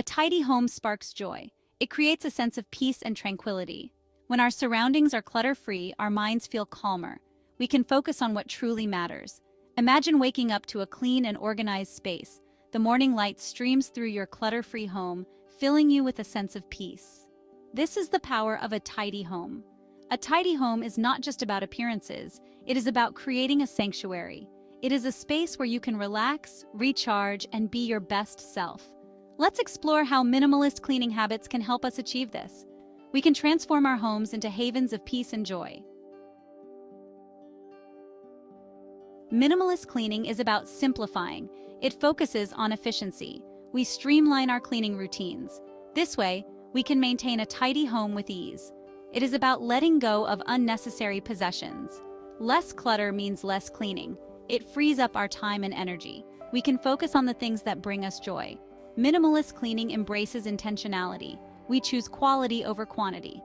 A tidy home sparks joy. It creates a sense of peace and tranquility. When our surroundings are clutter-free, our minds feel calmer. We can focus on what truly matters. Imagine waking up to a clean and organized space. The morning light streams through your clutter-free home, filling you with a sense of peace. This is the power of a tidy home. A tidy home is not just about appearances, it is about creating a sanctuary. It is a space where you can relax, recharge, and be your best self. Let's explore how minimalist cleaning habits can help us achieve this. We can transform our homes into havens of peace and joy. Minimalist cleaning is about simplifying. It focuses on efficiency. We streamline our cleaning routines. This way, we can maintain a tidy home with ease. It is about letting go of unnecessary possessions. Less clutter means less cleaning. It frees up our time and energy. We can focus on the things that bring us joy. Minimalist cleaning embraces intentionality. We choose quality over quantity.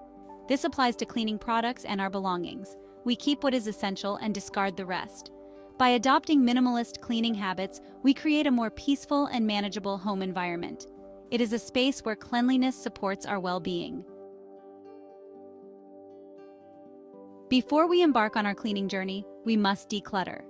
This applies to cleaning products and our belongings. We keep what is essential and discard the rest. By adopting minimalist cleaning habits, we create a more peaceful and manageable home environment. It is a space where cleanliness supports our well-being. Before we embark on our cleaning journey, we must declutter.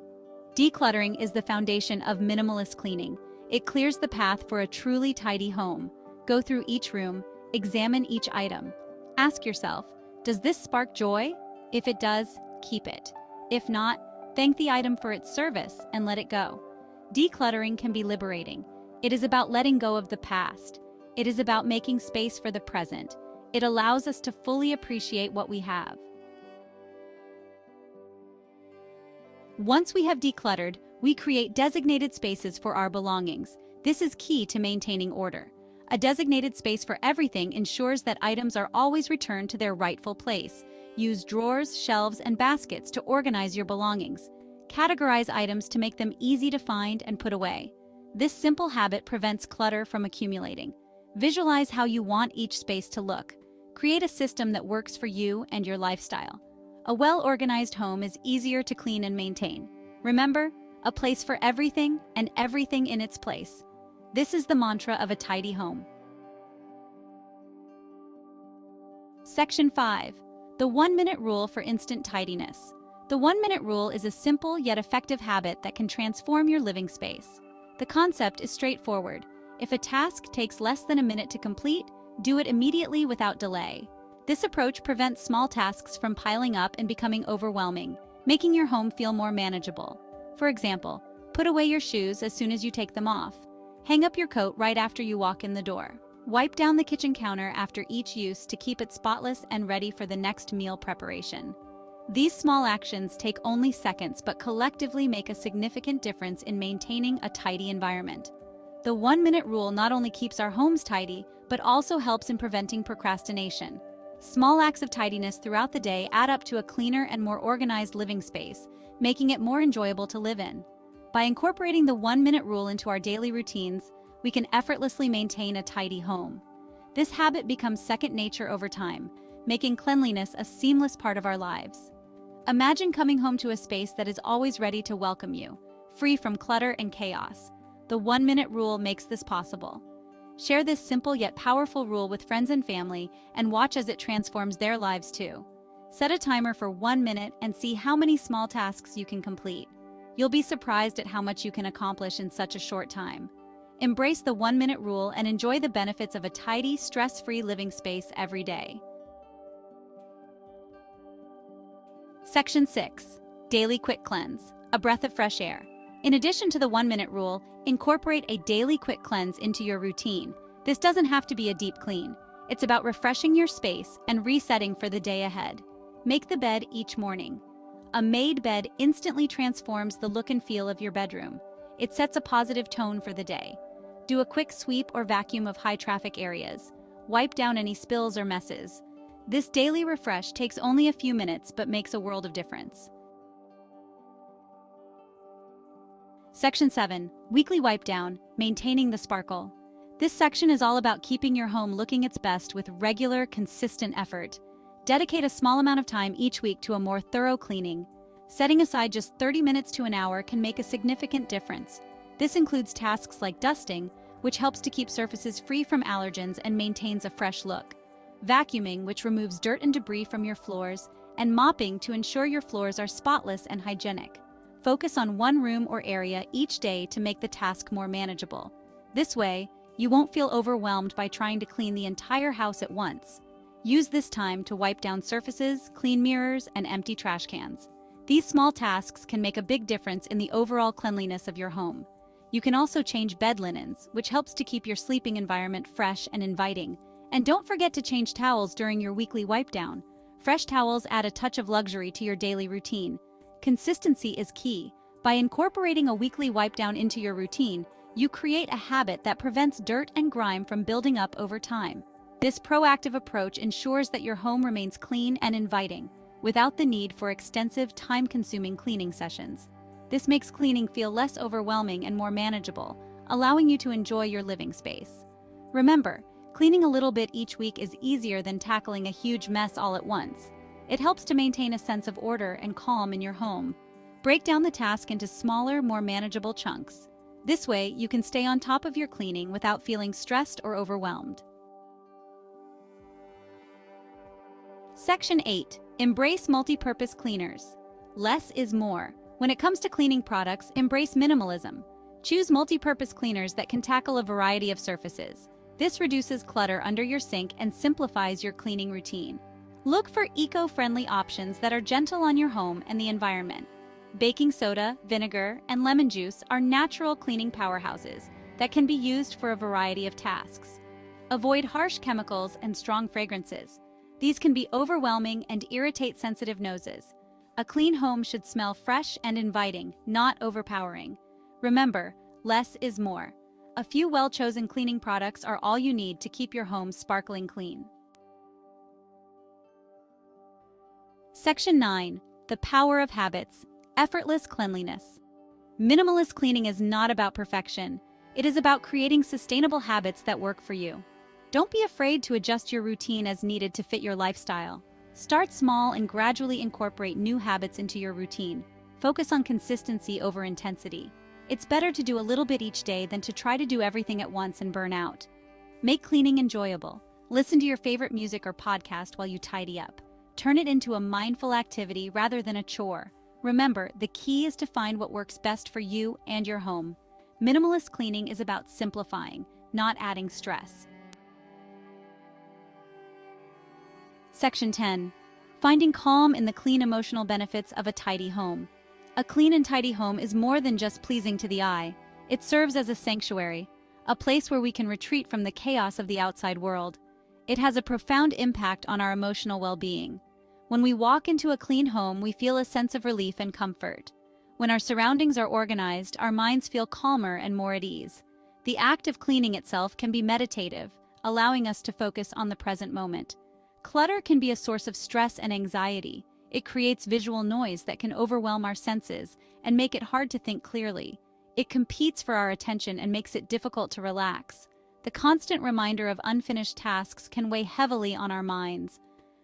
Decluttering is the foundation of minimalist cleaning. It clears the path for a truly tidy home. Go through each room, examine each item. Ask yourself, does this spark joy? If it does, keep it. If not, thank the item for its service and let it go. Decluttering can be liberating. It is about letting go of the past. It is about making space for the present. It allows us to fully appreciate what we have. Once we have decluttered, we create designated spaces for our belongings. This is key to maintaining order. A designated space for everything ensures that items are always returned to their rightful place. Use drawers, shelves, and baskets to organize your belongings. Categorize items to make them easy to find and put away. This simple habit prevents clutter from accumulating. Visualize how you want each space to look. Create a system that works for you and your lifestyle. A well-organized home is easier to clean and maintain. Remember, a place for everything and everything in its place. This is the mantra of a tidy home. Section 5. The 1-minute rule for instant tidiness. The 1-minute rule is a simple yet effective habit that can transform your living space. The concept is straightforward. If a task takes less than a minute to complete, do it immediately without delay. This approach prevents small tasks from piling up and becoming overwhelming, making your home feel more manageable. For example, put away your shoes as soon as you take them off. Hang up your coat right after you walk in the door. Wipe down the kitchen counter after each use to keep it spotless and ready for the next meal preparation. These small actions take only seconds but collectively make a significant difference in maintaining a tidy environment. The 1-minute rule not only keeps our homes tidy, but also helps in preventing procrastination. Small acts of tidiness throughout the day add up to a cleaner and more organized living space, making it more enjoyable to live in. By incorporating the 1-minute rule into our daily routines, we can effortlessly maintain a tidy home. This habit becomes second nature over time, making cleanliness a seamless part of our lives. Imagine coming home to a space that is always ready to welcome you, free from clutter and chaos. The 1-minute rule makes this possible. Share this simple yet powerful rule with friends and family and watch as it transforms their lives too. Set a timer for 1 minute and see how many small tasks you can complete. You'll be surprised at how much you can accomplish in such a short time. Embrace the 1-minute rule and enjoy the benefits of a tidy, stress-free living space every day. Section 6. Daily Quick Cleanse. A breath of fresh air. In addition to the 1-minute rule, incorporate a daily quick cleanse into your routine. This doesn't have to be a deep clean. It's about refreshing your space and resetting for the day ahead. Make the bed each morning. A made bed instantly transforms the look and feel of your bedroom. It sets a positive tone for the day. Do a quick sweep or vacuum of high-traffic areas. Wipe down any spills or messes. This daily refresh takes only a few minutes but makes a world of difference. Section 7. Weekly Wipe Down, Maintaining the Sparkle. This section is all about keeping your home looking its best with regular, consistent effort. Dedicate a small amount of time each week to a more thorough cleaning. Setting aside just 30 minutes to an hour can make a significant difference. This includes tasks like dusting, which helps to keep surfaces free from allergens and maintains a fresh look. Vacuuming, which removes dirt and debris from your floors, and mopping to ensure your floors are spotless and hygienic. Focus on one room or area each day to make the task more manageable. This way, you won't feel overwhelmed by trying to clean the entire house at once. Use this time to wipe down surfaces, clean mirrors, and empty trash cans. These small tasks can make a big difference in the overall cleanliness of your home. You can also change bed linens, which helps to keep your sleeping environment fresh and inviting. And don't forget to change towels during your weekly wipe down. Fresh towels add a touch of luxury to your daily routine. Consistency is key. By incorporating a weekly wipe down into your routine, you create a habit that prevents dirt and grime from building up over time. This proactive approach ensures that your home remains clean and inviting, without the need for extensive, time-consuming cleaning sessions. This makes cleaning feel less overwhelming and more manageable, allowing you to enjoy your living space. Remember, cleaning a little bit each week is easier than tackling a huge mess all at once. It helps to maintain a sense of order and calm in your home. Break down the task into smaller, more manageable chunks. This way, you can stay on top of your cleaning without feeling stressed or overwhelmed. Section 8. Embrace multi-purpose cleaners. Less is more. When it comes to cleaning products, embrace minimalism. Choose multi-purpose cleaners that can tackle a variety of surfaces. This reduces clutter under your sink and simplifies your cleaning routine. Look for eco-friendly options that are gentle on your home and the environment. Baking soda, vinegar, and lemon juice are natural cleaning powerhouses that can be used for a variety of tasks. Avoid harsh chemicals and strong fragrances. These can be overwhelming and irritate sensitive noses. A clean home should smell fresh and inviting, not overpowering. Remember, less is more. A few well-chosen cleaning products are all you need to keep your home sparkling clean. Section 9. The Power of Habits. Effortless Cleanliness. Minimalist cleaning is not about perfection. It is about creating sustainable habits that work for you. Don't be afraid to adjust your routine as needed to fit your lifestyle. Start small and gradually incorporate new habits into your routine. Focus on consistency over intensity. It's better to do a little bit each day than to try to do everything at once and burn out. Make cleaning enjoyable. Listen to your favorite music or podcast while you tidy up. Turn it into a mindful activity rather than a chore. Remember, the key is to find what works best for you and your home. Minimalist cleaning is about simplifying, not adding stress. Section 10. Finding calm in the clean emotional benefits of a tidy home. A clean and tidy home is more than just pleasing to the eye. It serves as a sanctuary, a place where we can retreat from the chaos of the outside world. It has a profound impact on our emotional well-being. When we walk into a clean home, we feel a sense of relief and comfort. When our surroundings are organized, our minds feel calmer and more at ease. The act of cleaning itself can be meditative, allowing us to focus on the present moment. Clutter can be a source of stress and anxiety. It creates visual noise that can overwhelm our senses and make it hard to think clearly. It competes for our attention and makes it difficult to relax. The constant reminder of unfinished tasks can weigh heavily on our minds.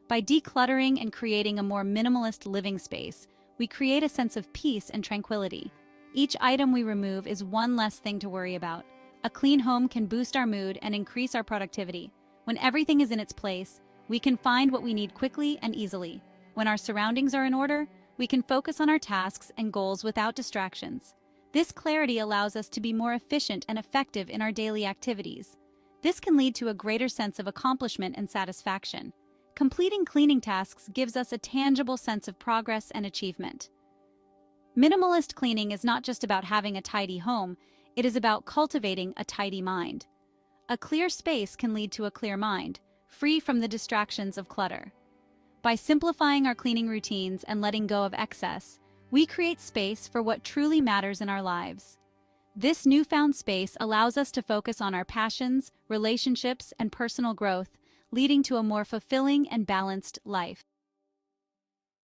By decluttering and creating a more minimalist living space, we create a sense of peace and tranquility. Each item we remove is one less thing to worry about. A clean home can boost our mood and increase our productivity. When everything is in its place, we can find what we need quickly and easily. When our surroundings are in order, we can focus on our tasks and goals without distractions. This clarity allows us to be more efficient and effective in our daily activities. This can lead to a greater sense of accomplishment and satisfaction. Completing cleaning tasks gives us a tangible sense of progress and achievement. Minimalist cleaning is not just about having a tidy home, it is about cultivating a tidy mind. A clear space can lead to a clear mind, free from the distractions of clutter. By simplifying our cleaning routines and letting go of excess, we create space for what truly matters in our lives. This newfound space allows us to focus on our passions, relationships, and personal growth, leading to a more fulfilling and balanced life.